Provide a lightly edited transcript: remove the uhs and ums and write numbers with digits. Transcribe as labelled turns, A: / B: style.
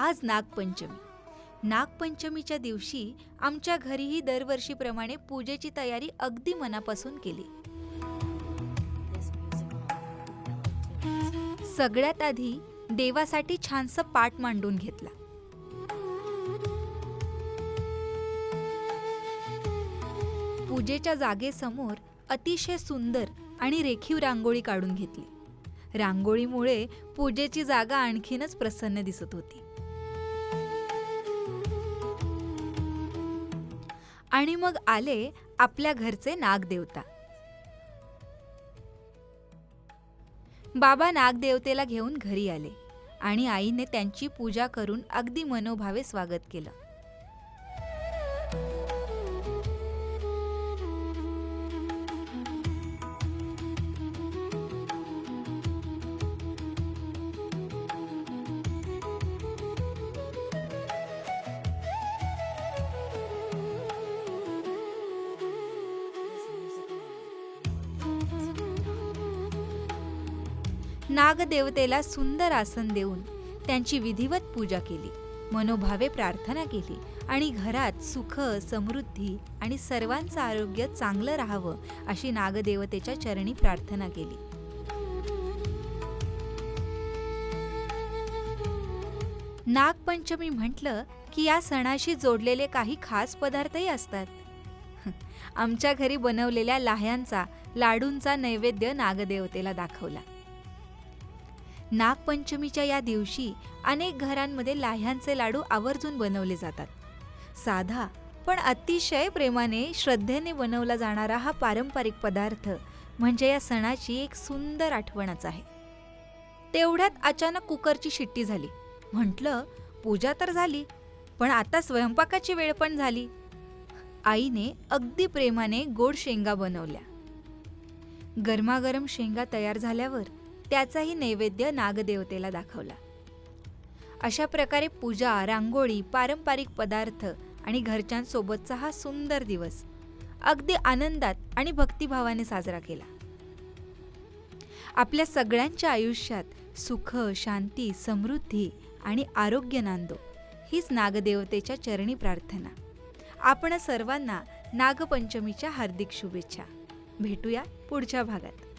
A: आज नागपंचमी. नागपंचमीच्या दिवशी आमच्या घरीही दरवर्षीप्रमाणे पूजेची तयारी अगदी मनापासून केली. सगळ्यात आधी देवासाठी छानसं पाट मांडून घेतला. पूजेच्या जागेसमोर अतिशय सुंदर आणि रेखीव रांगोळी काढून घेतली. रांगोळीमुळे पूजेची जागा आणखीनच प्रसन्न दिसत होती. आणि मग आले आपल्या घरचे नागदेवता. बाबा नागदेवतेला घेऊन घरी आले आणि आईने त्यांची पूजा करून अगदी मनोभावे स्वागत केलं. नागदेवतेला सुंदर आसन देऊन त्यांची विधिवत पूजा केली, मनोभावे प्रार्थना केली आणि घरात सुख, समृद्धी आणि सर्वांचं आरोग्य चांगलं राहावं अशी नागदेवतेच्या चरणी प्रार्थना केली. नागपंचमी म्हटलं की या सणाशी जोडलेले काही खास पदार्थही असतात. आमच्या घरी बनवलेल्या लाह्यांचा, लाडूंचा नैवेद्य नागदेवतेला दाखवला. नागपंचमीच्या या दिवशी अनेक घरांमध्ये लाह्यांचे लाडू आवर्जून बनवले जातात. साधा पण अतिशय प्रेमाने, श्रद्धेने बनवला जाणारा हा पारंपरिक पदार्थ म्हणजे या सणाची एक सुंदर आठवणच आहे. तेवढ्यात अचानक कुकरची शिट्टी झाली. म्हटलं, पूजा तर झाली, पण आता स्वयंपाकाची वेळ पण झाली. आईने अगदी प्रेमाने गोड शेंगा बनवल्या. गरमागरम शेंगा तयार झाल्यावर त्याचाही नैवेद्य नागदेवतेला दाखवला. अशा प्रकारे पूजा, रांगोळी, पारंपरिक पदार्थ आणि घरच्यांसोबतचा हा सुंदर दिवस अगदी आनंदात आणि भक्तिभावाने साजरा केला. आपल्या सगळ्यांच्या आयुष्यात सुख, शांती, समृद्धी आणि आरोग्य नांदो हीच नागदेवतेच्या चरणी प्रार्थना. आपण सर्वांना नागपंचमीच्या हार्दिक शुभेच्छा. भेटूया पुढच्या भागात.